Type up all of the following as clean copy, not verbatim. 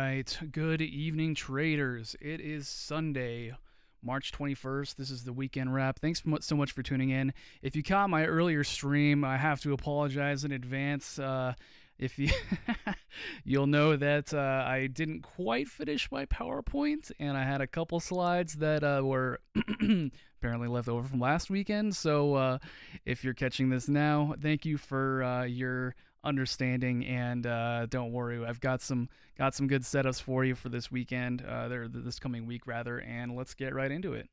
right. Good evening, traders. It is Sunday, March 21st. This is the weekend wrap. Thanks so much for tuning in. If you caught my earlier stream, I have to apologize in advance. If you, you'll know that I didn't quite finish my PowerPoint, and I had a couple slides that were apparently left over from last weekend. So if you're catching this now, thank you for your understanding, and don't worry, I've got some good setups for you for this weekend, this coming week rather, and let's get right into it.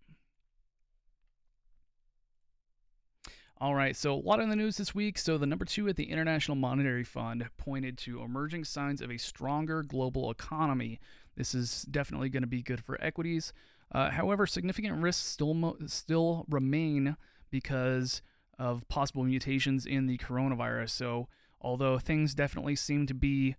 All right, so a lot in the news this week. So the number 2 at the International Monetary Fund pointed to emerging signs of a stronger global economy. This is definitely going to be good for equities. However, significant risks still remain because of possible mutations in the coronavirus. So although things definitely seem to be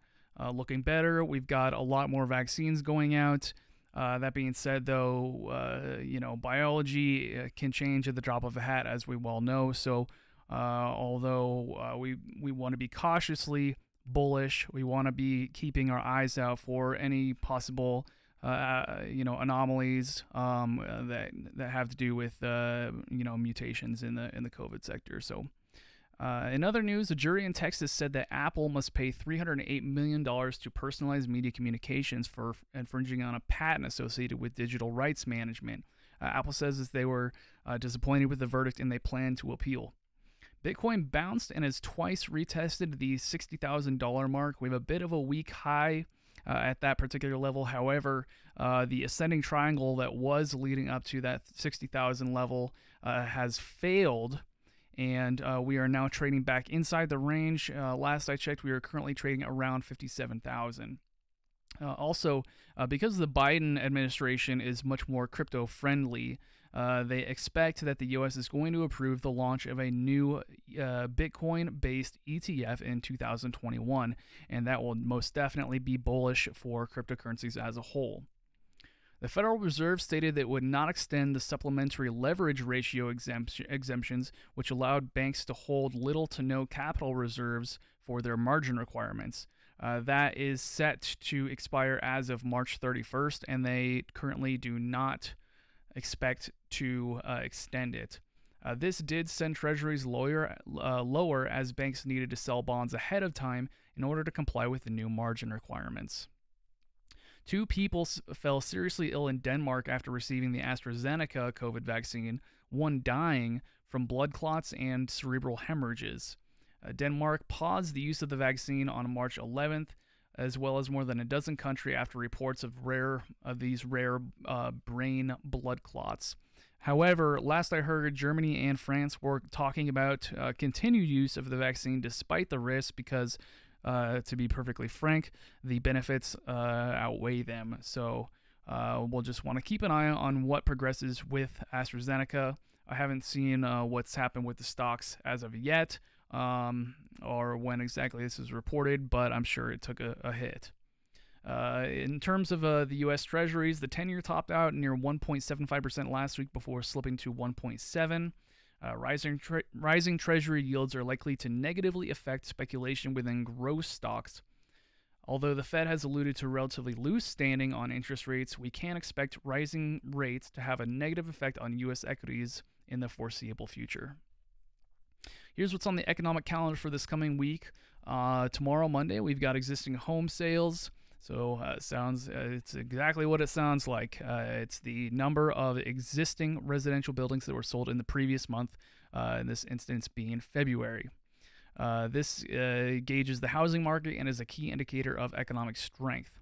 looking better, we've got a lot more vaccines going out. That being said, though, biology can change at the drop of a hat, as we well know. So, although we want to be cautiously bullish, we want to be keeping our eyes out for any possible, anomalies that have to do with mutations in the COVID sector. So. In other news, a jury in Texas said that Apple must pay $308 million to personalized media communications for infringing on a patent associated with digital rights management. Apple says that they were disappointed with the verdict and they plan to appeal. Bitcoin bounced and has twice retested the $60,000 mark. We have a bit of a weak high at that particular level. However, the ascending triangle that was leading up to that 60,000 level has failed. And we are now trading back inside the range. Last I checked, we are currently trading around 57,000. Also, because the Biden administration is much more crypto-friendly, they expect that the U.S. is going to approve the launch of a new Bitcoin-based ETF in 2021, and that will most definitely be bullish for cryptocurrencies as a whole. The Federal Reserve stated that it would not extend the supplementary leverage ratio exemptions, which allowed banks to hold little to no capital reserves for their margin requirements. That is set to expire as of March 31st, and they currently do not expect to extend it. This did send treasuries lower as banks needed to sell bonds ahead of time in order to comply with the new margin requirements. 2 people fell seriously ill in Denmark after receiving the AstraZeneca COVID vaccine, one dying from blood clots and cerebral hemorrhages. Denmark paused the use of the vaccine on March 11th, as well as more than a dozen countries after reports of these rare brain blood clots. However, last I heard, Germany and France were talking about continued use of the vaccine despite the risks because to be perfectly frank, the benefits outweigh them. So we'll just want to keep an eye on what progresses with AstraZeneca. I haven't seen what's happened with the stocks as of yet, or when exactly this is reported, but I'm sure it took a hit. In terms of the U.S. Treasuries, the 10-year topped out near 1.75% last week before slipping to 1.7%. Rising Treasury yields are likely to negatively affect speculation within growth stocks. Although the Fed has alluded to relatively loose standing on interest rates, we can expect rising rates to have a negative effect on U.S. equities in the foreseeable future. Here's what's on the economic calendar for this coming week. Tomorrow, Monday, we've got existing home sales. So it's exactly what it sounds like. It's the number of existing residential buildings that were sold in the previous month, in this instance being February. This gauges the housing market and is a key indicator of economic strength.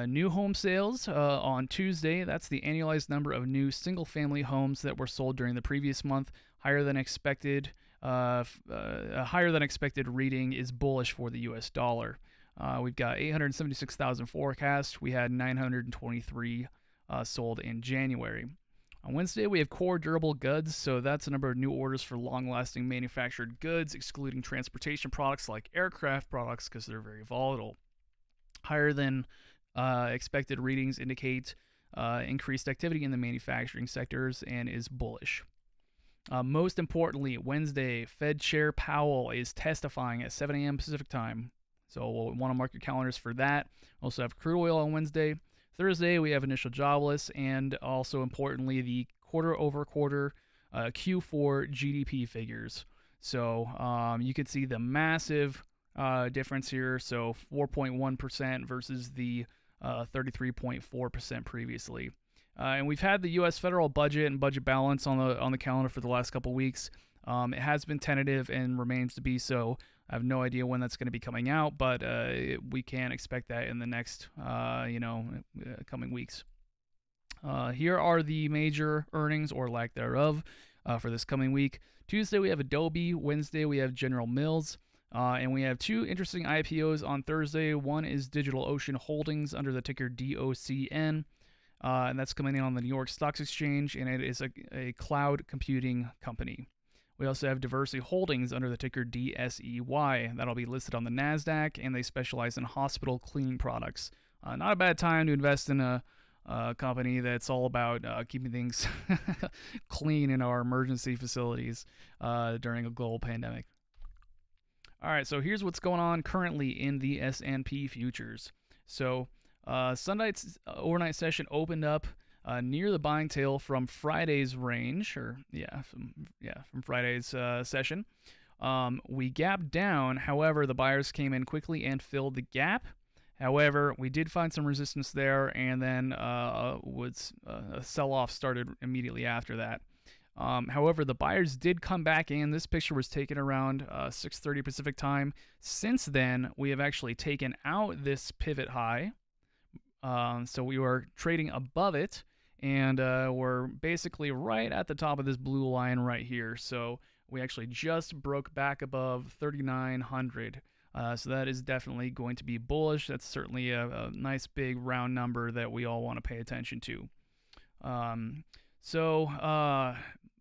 New home sales on Tuesday, that's the annualized number of new single-family homes that were sold during the previous month. Higher than expected reading is bullish for the U.S. dollar. We've got 876,000 forecast. We had 923 sold in January. On Wednesday, we have core durable goods, so that's the number of new orders for long-lasting manufactured goods, excluding transportation products like aircraft products because they're very volatile. Higher than expected readings indicate increased activity in the manufacturing sectors and is bullish. Most importantly, Wednesday, Fed Chair Powell is testifying at 7 a.m. Pacific time. So we'll want to mark your calendars for that. We also have crude oil on Wednesday. Thursday, we have initial jobless, and also importantly, the quarter-over-quarter Q4 GDP figures. So you can see the massive difference here. So 4.1% versus the 33.4% previously. And we've had the U.S. federal budget and budget balance on the calendar for the last couple weeks. It has been tentative and remains to be so. I have no idea when that's going to be coming out, but we can expect that in the next, coming weeks. Here are the major earnings or lack thereof for this coming week. Tuesday we have Adobe. Wednesday we have General Mills. And we have two interesting IPOs on Thursday. One is DigitalOcean Holdings under the ticker DOCN. And that's coming in on the New York Stock Exchange, and it is a cloud computing company. We also have Diversity Holdings under the ticker DSEY. That'll be listed on the NASDAQ, and they specialize in hospital cleaning products. Not a bad time to invest in a company that's all about keeping things clean in our emergency facilities during a global pandemic. All right, so here's what's going on currently in the S&P futures. So Sunday's overnight session opened up near the buying tail from Friday's range, from Friday's session. We gapped down. However, the buyers came in quickly and filled the gap. However, we did find some resistance there, and then a sell-off started immediately after that. However, the buyers did come back in. This picture was taken around 6:30 Pacific time. Since then, we have actually taken out this pivot high. So we were trading above it, and we're basically right at the top of this blue line right here. So we actually just broke back above 3,900. So that is definitely going to be bullish. That's certainly a nice big round number that we all want to pay attention to.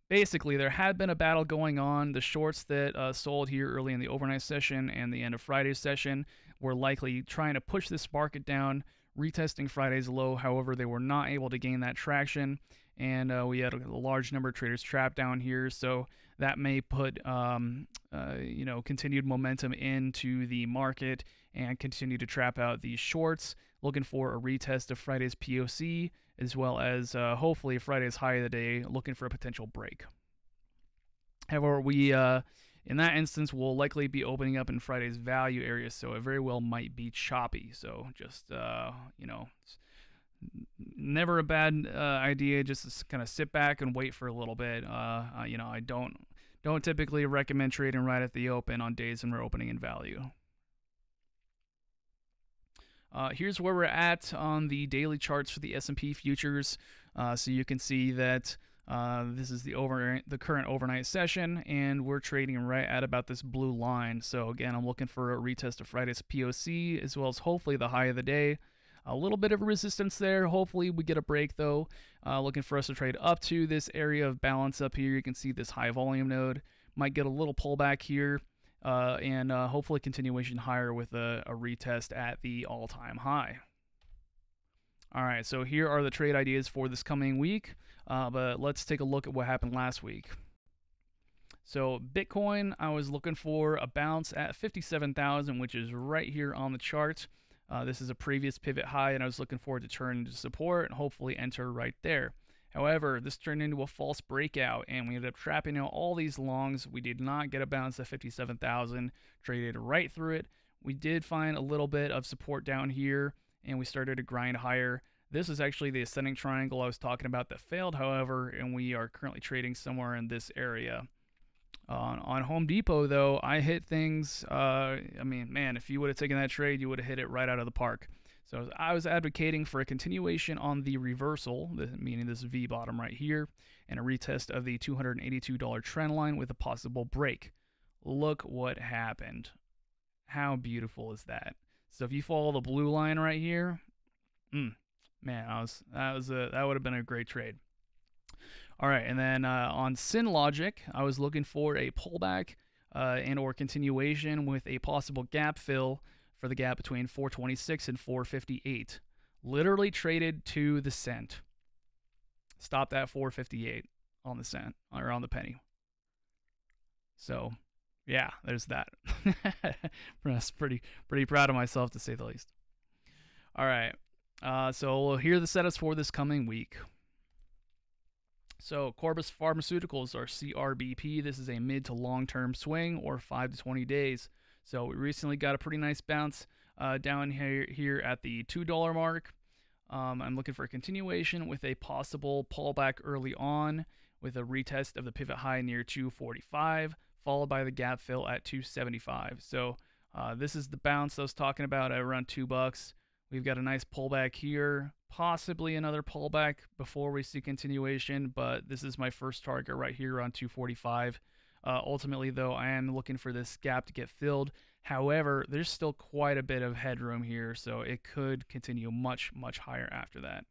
Basically, there had been a battle going on. The shorts that sold here early in the overnight session and the end of Friday's session were likely trying to push this market down, retesting Friday's low. However, they were not able to gain that traction, and we had a large number of traders trapped down here. So that may put continued momentum into the market and continue to trap out these shorts, looking for a retest of Friday's POC, as well as hopefully Friday's high of the day, looking for a potential break. However, we in that instance will likely be opening up in Friday's value area, so it very well might be choppy. So just it's never a bad idea just to kind of sit back and wait for a little bit. I don't typically recommend trading right at the open on days when we're opening in value. Here's where we're at on the daily charts for the S&P futures. So you can see that this is the current overnight session, and we're trading right at about this blue line. So again, I'm looking for a retest of Friday's POC, as well as hopefully the high of the day. A little bit of resistance there. Hopefully we get a break though. Looking for us to trade up to this area of balance up here. You can see this high volume node. Might get a little pullback here. And hopefully continuation higher with a retest at the all-time high. All right, so here are the trade ideas for this coming week, but let's take a look at what happened last week. So Bitcoin, I was looking for a bounce at 57,000, which is right here on the chart. This is a previous pivot high, and I was looking forward to turn into support and hopefully enter right there. However, this turned into a false breakout, and we ended up trapping out all these longs. We did not get a bounce at 57,000, traded right through it. We did find a little bit of support down here, and we started to grind higher. This is actually the ascending triangle I was talking about that failed, however, and we are currently trading somewhere in this area. On Home Depot, though, I hit things. If you would have taken that trade, you would have hit it right out of the park. So I was advocating for a continuation on the reversal, meaning this V bottom right here, and a retest of the $282 trend line with a possible break. Look what happened. How beautiful is that? So if you follow the blue line right here, that would have been a great trade. All right, and then on SynLogic, I was looking for a pullback and or continuation with a possible gap fill for the gap between 426 and 458. Literally traded to the cent. Stopped at 458 on the cent, or on the penny. So, yeah, there's that. That's pretty proud of myself to say the least. All right. So here are the setups for this coming week. So Corbus Pharmaceuticals, or CRBP, this is a mid to long-term swing, or 5 to 20 days. So we recently got a pretty nice bounce down here at the $2 mark. I'm looking for a continuation with a possible pullback early on with a retest of the pivot high near 245, followed by the gap fill at 275. So this is the bounce I was talking about at around $2. We've got a nice pullback here, possibly another pullback before we see continuation, but this is my first target right here on 245. Ultimately, though, I am looking for this gap to get filled. However, there's still quite a bit of headroom here, so it could continue much, much higher after that.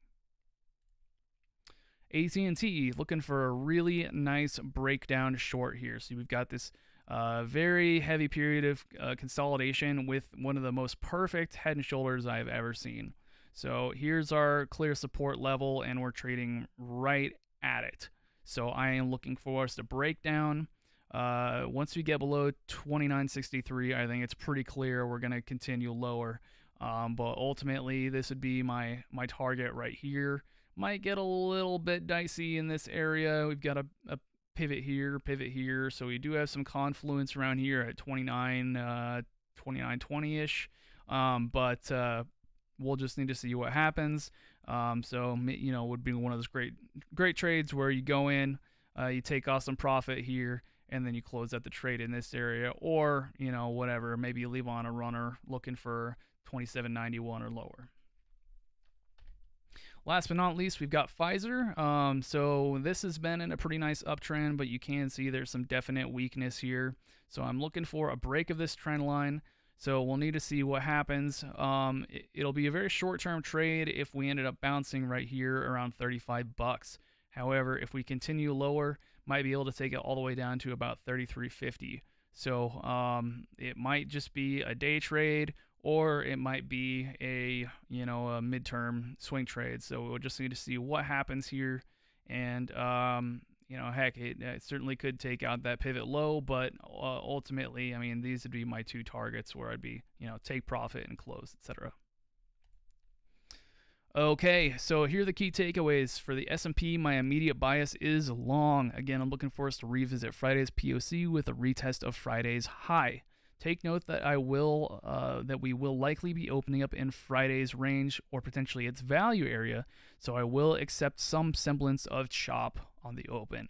AT&T looking for a really nice breakdown short here. So we've got this very heavy period of consolidation with one of the most perfect head and shoulders I've ever seen. So here's our clear support level, and we're trading right at it. So I am looking for us to break down. Once we get below 29.63, I think it's pretty clear we're going to continue lower. But ultimately, this would be my target right here. Might get a little bit dicey in this area. We've got a pivot here. So we do have some confluence around here at 29.20-ish. But we'll just need to see what happens. So, you know, would be one of those great trades where you go in, you take off some profit here, and then you close out the trade in this area, or, you know, whatever. Maybe you leave on a runner looking for 27.91 or lower. Last but not least, we've got Pfizer. So this has been in a pretty nice uptrend, but you can see there's some definite weakness here. So I'm looking for a break of this trend line. So we'll need to see what happens. It'll be a very short-term trade if we ended up bouncing right here around $35. However, if we continue lower, might be able to take it all the way down to about $33.50. So it might just be a day trade, or it might be a midterm swing trade. So we'll just need to see what happens here, and heck, it certainly could take out that pivot low, but ultimately, I mean, these would be my two targets where I'd be, take profit and close, etc. Okay, so here are the key takeaways. For the S&P, my immediate bias is long. Again, I'm looking for us to revisit Friday's POC with a retest of Friday's high. Take note that we will likely be opening up in Friday's range or potentially its value area, so I will accept some semblance of chop on the open.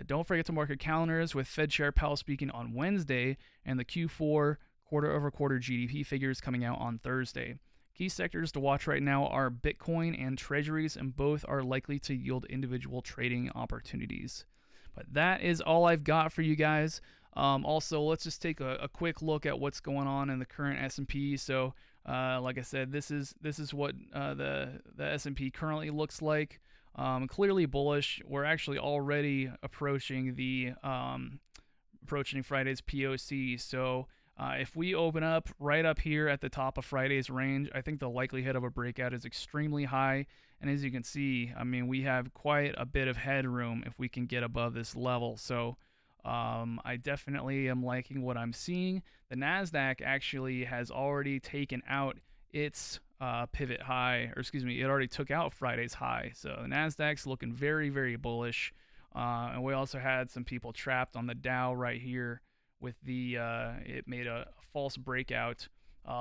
Don't forget to mark your calendars with Fed Chair Powell speaking on Wednesday and the Q4 quarter-over-quarter GDP figures coming out on Thursday. Key sectors to watch right now are Bitcoin and Treasuries, and both are likely to yield individual trading opportunities. But that is all I've got for you guys. Also, let's just take a quick look at what's going on in the current S&P. So, like I said, this is what the S&P currently looks like. Clearly bullish. We're actually already approaching Friday's POC. So, if we open up right up here at the top of Friday's range, I think the likelihood of a breakout is extremely high. And as you can see, I mean, we have quite a bit of headroom if we can get above this level. So I definitely am liking what I'm seeing. The NASDAQ actually has already taken out its pivot high, or excuse me, it already took out Friday's high. So the NASDAQ's looking very, very bullish. And we also had some people trapped on the Dow right here with it made a false breakout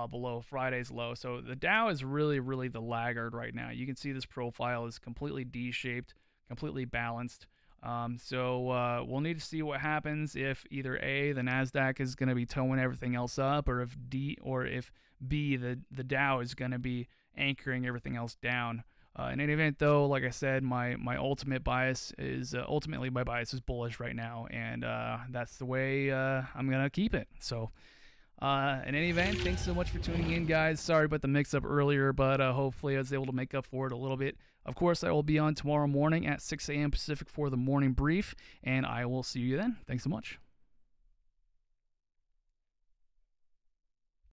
below Friday's low. So the Dow is really, really the laggard right now. You can see this profile is completely D-shaped, completely balanced. So we'll need to see what happens if either A, the NASDAQ is going to be towing everything else up, or if B, the Dow is going to be anchoring everything else down. In any event, though, like I said, my ultimate bias is ultimately my bias is bullish right now, and that's the way I'm gonna keep it. So, in any event, thanks so much for tuning in, guys. Sorry about the mix-up earlier, but hopefully I was able to make up for it a little bit. Of course, I will be on tomorrow morning at 6 a.m. Pacific for the morning brief, and I will see you then. Thanks so much.